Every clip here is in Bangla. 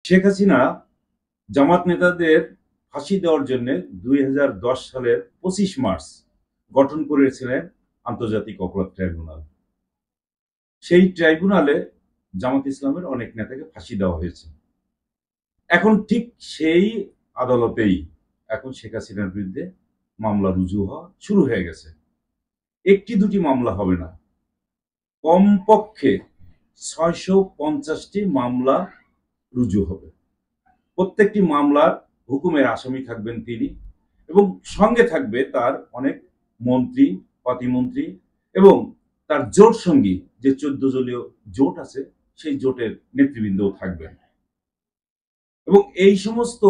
শেখ হাসিনা জামাত নেতাদের ফাঁসি দেওয়ার জন্য 2010 সালের 25 মার্চ গঠন করেছিলেন আন্তর্জাতিক অপরাধ ট্রাইব্যুনাল। সেই ট্রাইব্যুনালে জামাত ইসলামের অনেক নেতাকে ফাঁসি দেওয়া হয়েছে। এখন ঠিক সেই আদালতেই এখন শেখ হাসিনার বিরুদ্ধে মামলা রুজু হওয়া শুরু হয়ে গেছে। একটি দুটি মামলা হবে না, কমপক্ষে 650টি মামলা রুজু হবে। প্রত্যেকটি মামলার হুকুমের আসামি থাকবেন তিনি, এবং সঙ্গে থাকবে তার অনেক মন্ত্রী, প্রতিমন্ত্রী এবং তার জোট সঙ্গী, যে 14 দলীয় জোট আছে সেই জোটের নেতৃবৃন্দও থাকবেন। এবং এই সমস্ত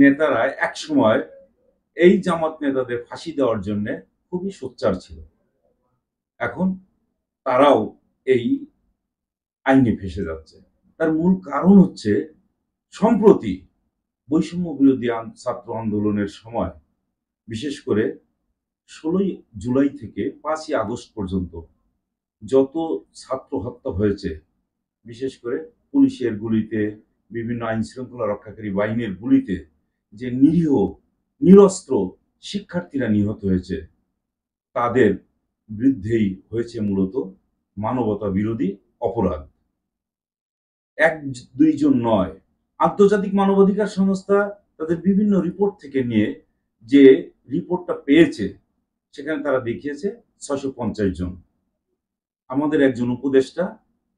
নেতারা এক সময় এই জামাত নেতাদের ফাঁসি দেওয়ার জন্য খুবই সোচ্চার ছিল। এখন তারাও এই আইনে ফেঁসে যাচ্ছে। তার মূল কারণ হচ্ছে সম্প্রতি বৈষম্য বিরোধী ছাত্র আন্দোলনের সময়, বিশেষ করে 16ই জুলাই থেকে 5ই আগস্ট পর্যন্ত যত ছাত্র হত্যা হয়েছে, বিশেষ করে পুলিশের গুলিতে, বিভিন্ন আইন শৃঙ্খলা রক্ষাকারী বাহিনীর গুলিতে যে নিরীহ নিরস্ত্র শিক্ষার্থীরা নিহত হয়েছে, তাদের বিরুদ্ধেই হয়েছে মূলত মানবতা বিরোধী অপরাধ। এক দুইজন নয়, আন্তর্জাতিক মানবাধিকার সংস্থা তাদের বিভিন্ন রিপোর্ট থেকে নিয়ে যে রিপোর্টটা পেয়েছে, সেখানে তারা দেখিয়েছে 650 জন। আমাদের একজন উপদেষ্টা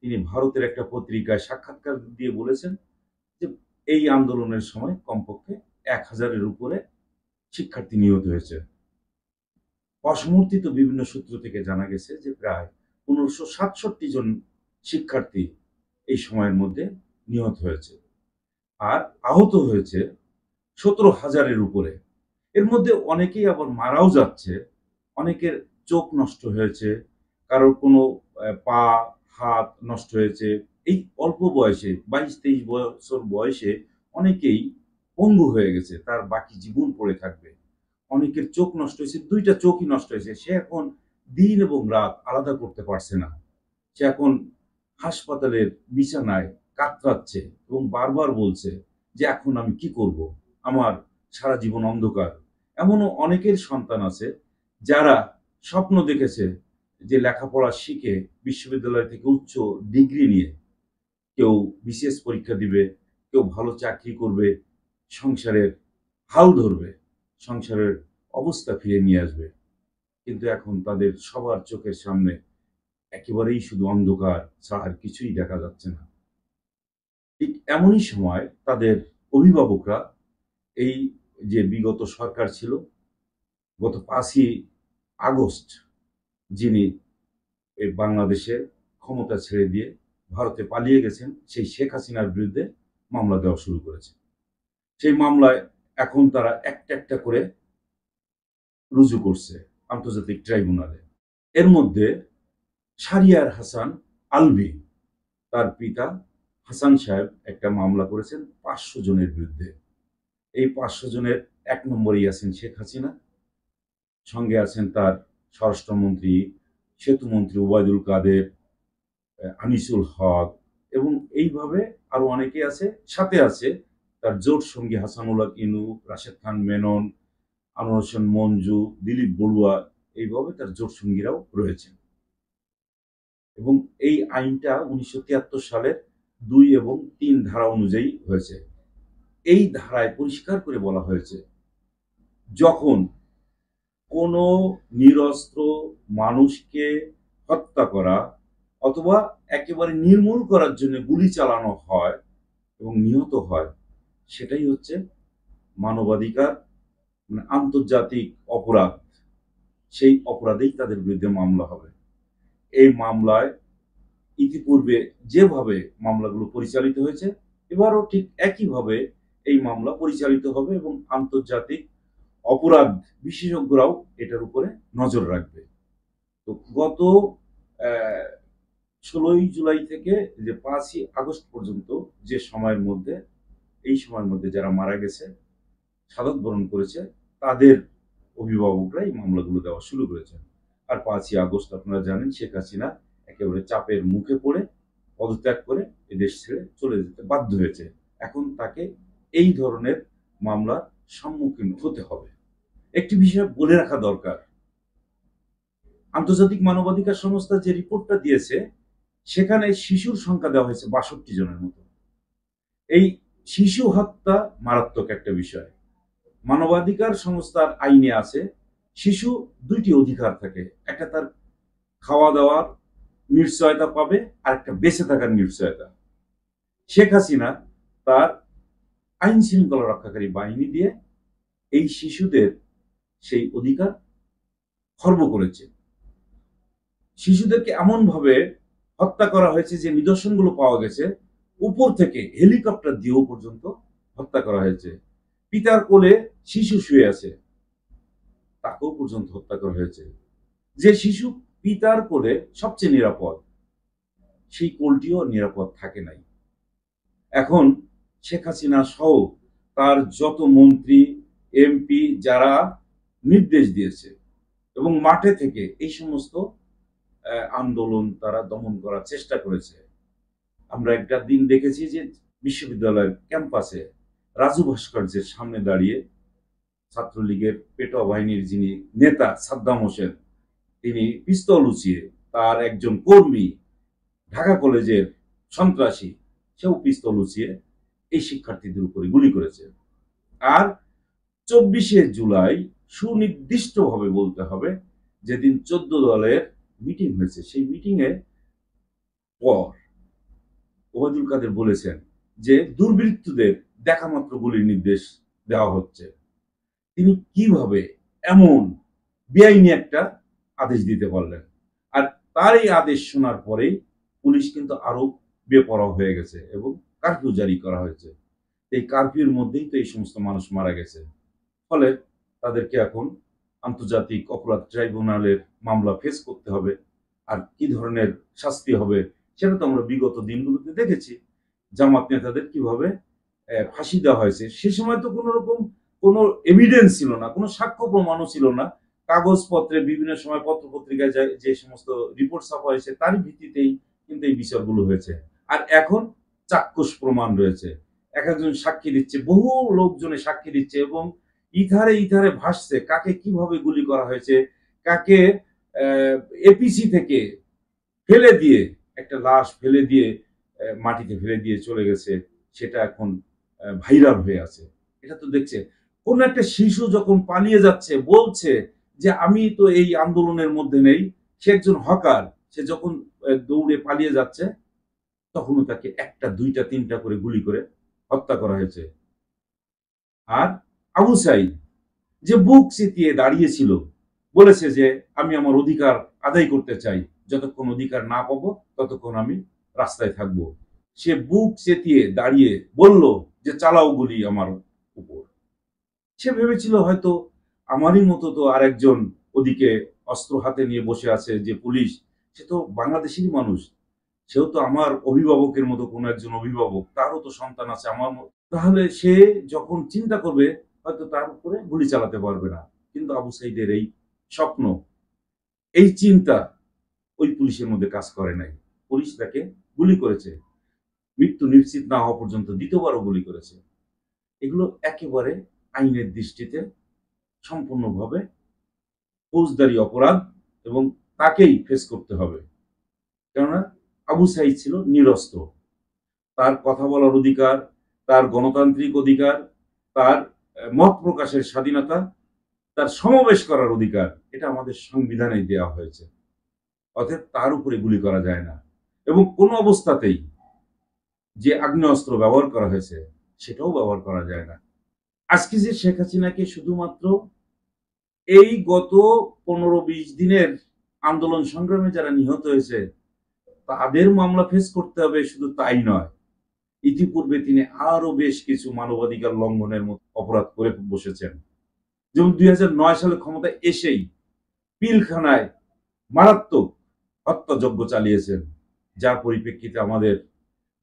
তিনি ভারতের একটা পত্রিকায় সাক্ষাৎকার দিয়ে বলেছেন যে এই আন্দোলনের সময় কমপক্ষে 1000-এর উপরে শিক্ষার্থী নিহত হয়েছে। অসমর্থিত বিভিন্ন সূত্র থেকে জানা গেছে যে প্রায় 1567 জন শিক্ষার্থী এই সময়ের মধ্যে নিহত হয়েছে, আর আহত হয়েছে 17,000-এর উপরে। এর মধ্যে অনেকেই আবার মারাও যাচ্ছে, অনেকের চোখ নষ্ট হয়েছে, কারোর কোনো পা হাত নষ্ট হয়েছে। এই অল্প বয়সে 22-23 বছর বয়সে অনেকেই পঙ্গু হয়ে গেছে, তার বাকি জীবন পড়ে থাকবে। অনেকের চোখ নষ্ট হয়েছে, 2টা চোখই নষ্ট হয়েছে। সে এখন দিন এবং রাত আলাদা করতে পারছে না। সে এখন হাসপাতালের বিছানায় কাতরাচ্ছে এবং বারবার বলছে যে এখন আমি কি করব, আমার সারা জীবন অন্ধকার। এমনও অনেকের সন্তান আছে যারা স্বপ্ন দেখেছে যে লেখাপড়া শিখে বিশ্ববিদ্যালয় থেকে উচ্চ ডিগ্রি নিয়ে কেউ বিসিএস পরীক্ষা দিবে, কেউ ভালো চাকরি করবে, সংসারের হাল ধরবে, সংসারের অবস্থা ফিরে নিয়ে আসবে। কিন্তু এখন তাদের সবার চোখের সামনে একেবারেই শুধু অন্ধকার ছাড়া আর কিছুই দেখা যাচ্ছে না। ঠিক এমনই সময় তাদের অভিভাবকরা, এই যে বিগত সরকার ছিল, গত 5ই আগস্ট যিনি এই বাংলাদেশের ক্ষমতা ছেড়ে দিয়ে ভারতে পালিয়ে গেছেন, সেই শেখ হাসিনার বিরুদ্ধে মামলা দেওয়া শুরু করেছে। সেই মামলায় এখন তারা একটা একটা করে রুজু করছে আন্তর্জাতিক ট্রাইব্যুনালে। এর মধ্যে শাহরিয়ার হাসান আলভী, তার পিতা হাসান সাহেব একটা মামলা করেছেন 500 জনের বিরুদ্ধে। এই 500 জনের 1 নম্বরেই আছেন শেখ হাসিনা, সঙ্গে আছেন তার স্বরাষ্ট্রমন্ত্রী, সেতুমন্ত্রী ওবায়দুল কাদের, আনিসুল হক, এবং এইভাবে আরো অনেকে আছে। সাথে আছে তার জোট সঙ্গী হাসানুল্লাহ ইনু, রাশেদ খান মেনন, আনোয়ার হোসেন মঞ্জু, দিলীপ বড়ুয়া, এইভাবে তার জোট সঙ্গীরাও রয়েছেন। এবং এই আইনটা 1973 সালের 2 এবং 3 ধারা অনুযায়ী হয়েছে। এই ধারায় পরিষ্কার করে বলা হয়েছে, যখন কোনো নিরস্ত্র মানুষকে হত্যা করা অথবা একেবারে নির্মূল করার জন্য গুলি চালানো হয় এবং নিহত হয়, সেটাই হচ্ছে মানবাধিকার, মানে আন্তর্জাতিক অপরাধ। সেই অপরাধেই তাদের বিরুদ্ধে মামলা হবে। এই মামলায় ইতিপূর্বে যেভাবে মামলাগুলো পরিচালিত হয়েছে, এবারও ঠিক একইভাবে এই মামলা পরিচালিত হবে এবং আন্তর্জাতিক অপরাধ বিশেষজ্ঞরাও এটার উপরে নজর রাখবে। তো গত 16ই জুলাই থেকে যে 5ই আগস্ট পর্যন্ত যে সময়ের মধ্যে, এই সময়ের মধ্যে যারা মারা গেছে, শাহাদাত বরণ করেছে, তাদের অভিভাবকরা এই মামলাগুলো দেওয়া শুরু করেছেন। আর 5ই আগস্ট আপনারা জানেন শেখ হাসিনা একেবারে চাপের মুখে পড়ে পদত্যাগ করে এদেশ ছেড়ে চলে যেতে বাধ্য হয়েছে। এখন তাকে এই ধরনের মামলার সম্মুখীন হতে হবে। একটি বিষয় বলে রাখা দরকার, আন্তর্জাতিক মানবাধিকার সংস্থা যে রিপোর্টটা দিয়েছে সেখানে শিশুর সংখ্যা দেওয়া হয়েছে ৬২ জনের মতো। এই শিশু হত্যা মারাত্মক একটা বিষয়। মানবাধিকার সংস্থার আইনে আছে শিশু দুইটি অধিকার থাকে, একটা তার খাওয়া দাওয়ার নিশ্চয়তা পাবে আর একটা বেঁচে থাকার নিশ্চয়তা। শেখ হাসিনা তার আইন শৃঙ্খলা রক্ষাকারী বাহিনী দিয়ে এই শিশুদের সেই অধিকার খর্ব করেছে। শিশুদেরকে এমন ভাবে হত্যা করা হয়েছে যে নিদর্শনগুলো পাওয়া গেছে, উপর থেকে হেলিকপ্টার দিয়েও পর্যন্ত হত্যা করা হয়েছে। পিতার কোলে শিশু শুয়ে আছে, তাকেও পর্যন্ত হত্যা করা হয়েছে। যে শিশু পিতার কোলে সবচেয়ে নিরাপদ, সেই কোলটিও নিরাপদ থাকে নাই। এখন শেখ হাসিনা সহ তার যত মন্ত্রী এমপি যারা নির্দেশ দিয়েছে এবং মাঠে থেকে এই সমস্ত আন্দোলন তারা দমন করার চেষ্টা করেছে। আমরা একটা দিন দেখেছি যে বিশ্ববিদ্যালয়ের ক্যাম্পাসে রাজু ভাস্কর্যের সামনে দাঁড়িয়ে ছাত্রলীগের পেটোয়া বাহিনীর যিনি নেতা সাদ্দাম হোসেন, তিনি পিস্তল উঁচিয়ে, তার একজন কর্মী ঢাকা কলেজের সন্ত্রাসী, সেও পিস্তল উঁচিয়ে এই শিক্ষার্থীদের উপরে গুলি করেছে। আর ২৪শে জুলাই সুনির্দিষ্টভাবে বলতে হবে, যেদিন ১৪ দলের মিটিং হয়েছে, সেই মিটিং এ পর ওবায়দুল কাদের বলেছেন যে দুর্বৃত্তদের দেখা মাত্র গুলির নির্দেশ দেওয়া হচ্ছে। তিনি কিভাবে এমন বেআইনি একটা আদেশ দিতে পারলেন? আর তার এই আদেশ শোনার পরেই পুলিশ কিন্তু আরো বেপরোয়া হয়ে গেছে এবং কারফিউ জারি করা হয়েছে। এই কারফিউর মধ্যেই তো এই সমস্ত মানুষ মারা গেছে। ফলে তাদেরকে এখন আন্তর্জাতিক অপরাধ ট্রাইব্যুনালের মামলা ফেস করতে হবে। আর কি ধরনের শাস্তি হবে সেটা তো আমরা বিগত দিনগুলোতে দেখেছি। জামাত নেতাদের কিভাবে ফাঁসি দেওয়া হয়েছে। সে সময় তো কোনো রকম কোনো এভিডেন্স ছিল না, কোনো সাক্ষ্য প্রমাণও ছিল না। কাগজপত্রে বিভিন্ন সময় পত্রপত্রিকায় যে সমস্ত রিপোর্ট ছাপা হয়েছে তারই ভিত্তিতেই কিন্তু এই বিচারগুলো হয়েছে। আর এখন চাক্ষুষ প্রমাণ রয়েছে, এক একজন সাক্ষী দিচ্ছে, বহু লোকজনে সাক্ষী দিচ্ছে এবং ইথারে ইথারে ভাসছে কাকে কিভাবে গুলি করা হয়েছে, কাকে এপিসি থেকে ফেলে দিয়ে, একটা লাশ ফেলে দিয়ে মাটিতে ফেলে দিয়ে চলে গেছে, সেটা এখন ভাইরাল হয়ে আছে। এটা তো দেখছে কোন একটা শিশু যখন পালিয়ে যাচ্ছে বলছে যে আমি তো এই আন্দোলনের মধ্যে নেই, সে একজন হকার, সে যখন দৌড়ে পালিয়ে যাচ্ছে তখনও তাকে একটা দুইটা তিনটা করে গুলি করে হত্যা করা হয়েছে। আর আবু সাইদ যে বুক চিতিয়ে দাঁড়িয়েছিল, বলেছে যে আমি আমার অধিকার আদায় করতে চাই, যতক্ষণ অধিকার না পাবো ততক্ষণ আমি রাস্তায় থাকবো। সে বুক চেতিয়ে দাঁড়িয়ে বলল যে চালাও গুলি আমার উপর। সে ভেবেছিল হয়তো আমারই মতো তো আরেকজন ওদিকে অস্ত্র হাতে নিয়ে বসে আছে যে পুলিশ, সে তো বাংলাদেশেরই মানুষ, সেও তো আমার অভিভাবকের মতো কোনো একজন অভিভাবক, তারও তো সন্তান আছে আমার মতো, তাহলে সে যখন চিন্তা করবে হয়তো তার উপরে গুলি চালাতে পারবে না। কিন্তু আবু সাইদের এই স্বপ্ন, এই চিন্তা ওই পুলিশের মধ্যে কাজ করে নাই। পুলিশ তাকে গুলি করেছে, মৃত্যু নিশ্চিত না হওয়া পর্যন্ত দ্বিতীয়বারও গুলি করেছে। এগুলো একেবারে আইনের দৃষ্টিতে সম্পূর্ণভাবে ফৌজদারি অপরাধ এবং তাকেই ফেস করতে হবে। কেননা আবু সাইদ ছিল নিরস্ত্র, তার কথা বলার অধিকার, তার গণতান্ত্রিক অধিকার, তার মত প্রকাশের স্বাধীনতা, তার সমাবেশ করার অধিকার, এটা আমাদের সংবিধানে দেওয়া হয়েছে। অতএব তার উপরে গুলি করা যায় না এবং কোনো অবস্থাতেই যে আগ্নেয়াস্ত্র ব্যবহার করা হয়েছে সেটাও ব্যবহার করা যায় না। আজকে যে শেখ হাসিনাকে শুধুমাত্র এই গত 15-20 দিনের আন্দোলন সংগ্রামে যারা নিহত হয়েছে তাদের মামলা ফেস করতে হবে, শুধু তাই নয়, ইতিপূর্বে তিনি আরো বেশ কিছু মানবাধিকার লঙ্ঘনের মতো অপরাধ করে বসেছেন। যেমন 2009 সালে ক্ষমতায় এসেই পিলখানায় মারাত্মক হত্যাযজ্ঞ চালিয়েছেন, যার পরিপ্রেক্ষিতে আমাদের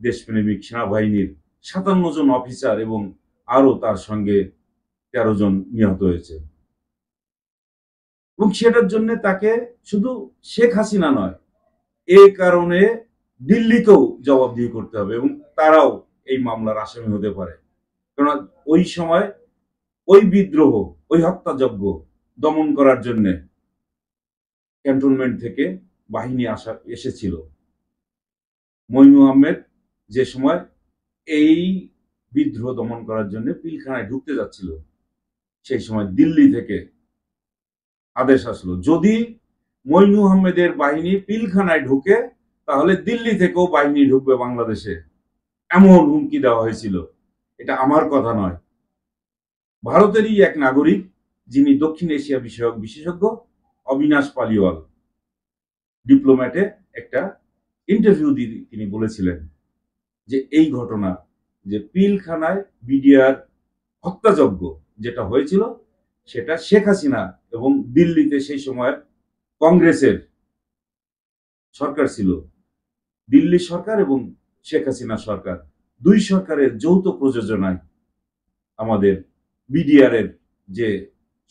দেশপ্রেমিক সেনাবাহিনীর 57 জন অফিসার এবং আরো তার সঙ্গে 13 জন নিহত হয়েছে। এবং সেটার জন্য তাকে শুধু শেখ হাসিনা নয়, এই কারণে দিল্লিকেও জবাবদিহি করতে হবে এবং তারাও এই মামলার আসামি হতে পারে। কারণ ওই সময় ওই বিদ্রোহ, ওই হত্যাযজ্ঞ দমন করার জন্য ক্যান্টনমেন্ট থেকে বাহিনী এসেছিল। মঈনু আহমেদ যে সময় এই বিদ্রোহ দমন করার জন্য পিলখানায় ঢুকতে যাচ্ছিল, সেই সময় দিল্লি থেকে আদেশ আসলো, যদি মঈনু আহমেদের বাহিনী পিলখানায় ঢুকে তাহলে দিল্লি থেকেও বাহিনী ঢুকবে বাংলাদেশে, এমন হুমকি দেওয়া হয়েছিল। এটা আমার কথা নয়, ভারতেরই এক নাগরিক যিনি দক্ষিণ এশিয়া বিষয়ক বিশেষজ্ঞ অবিনাশ পালিওয়াল ডিপ্লোম্যাটে একটা ইন্টারভিউ দিয়ে তিনি বলেছিলেন যে এই ঘটনা, যে পিলখানায় বিডিআর হত্যাযজ্ঞ যেটা হয়েছিল সেটা শেখ হাসিনা এবং দিল্লিতে সেই সময় কংগ্রেসের সরকার ছিল, দিল্লি সরকার এবং শেখ হাসিনা সরকার, দুই সরকারের যৌথ প্রযোজনায় আমাদের বিডিআর এর যে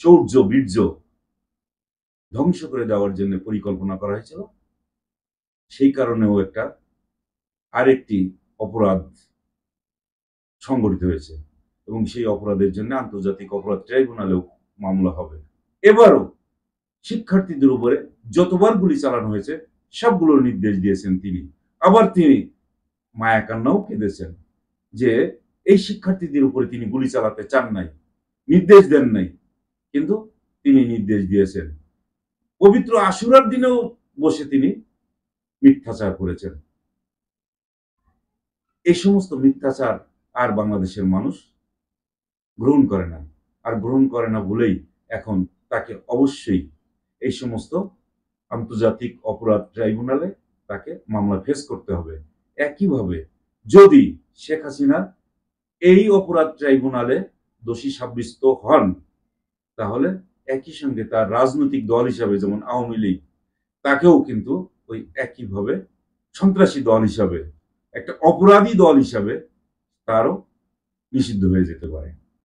শৌর্য বীর্য ধ্বংস করে দেওয়ার জন্য পরিকল্পনা করা হয়েছিল। সেই কারণেও আরেকটি অপরাধ সংগঠিত হয়েছে এবং সেই অপরাধের জন্য আন্তর্জাতিক অপরাধ ট্রাইব্যুনালেও মামলা হবে। এবারও শিক্ষার্থীদের উপরে যতবার গুলি চালানো হয়েছে সবগুলোর নির্দেশ দিয়েছেন তিনি। আবার তিনি মায়া কান্নাও কেঁদেছেন যে এই শিক্ষার্থীদের উপরে তিনি গুলি চালাতে চান নাই, নির্দেশ দেন নাই, কিন্তু তিনি নির্দেশ দিয়েছেন। পবিত্র আশুরার দিনেও বসে তিনি মিথ্যাচার করেছেন। এই সমস্ত মিথ্যাচার আর বাংলাদেশের মানুষ গ্রহণ করে না, আর গ্রহণ করে না বলেই এখন তাকে অবশ্যই এই সমস্ত আন্তর্জাতিক অপরাধ ট্রাইব্যুনালে তাকে মামলা ফেস করতে হবে। একইভাবে যদি শেখ হাসিনা এই অপরাধ ট্রাইব্যুনালে দোষী সাব্যস্ত হন, তাহলে একই সঙ্গে তার রাজনৈতিক দল হিসাবে যেমন আওয়ামী লীগ, তাকেও কিন্তু ওই একইভাবে সন্ত্রাসী দল হিসাবে, একটা অপরাধী দল হিসাবে তারও নিষিদ্ধ হয়ে যেতে পারে।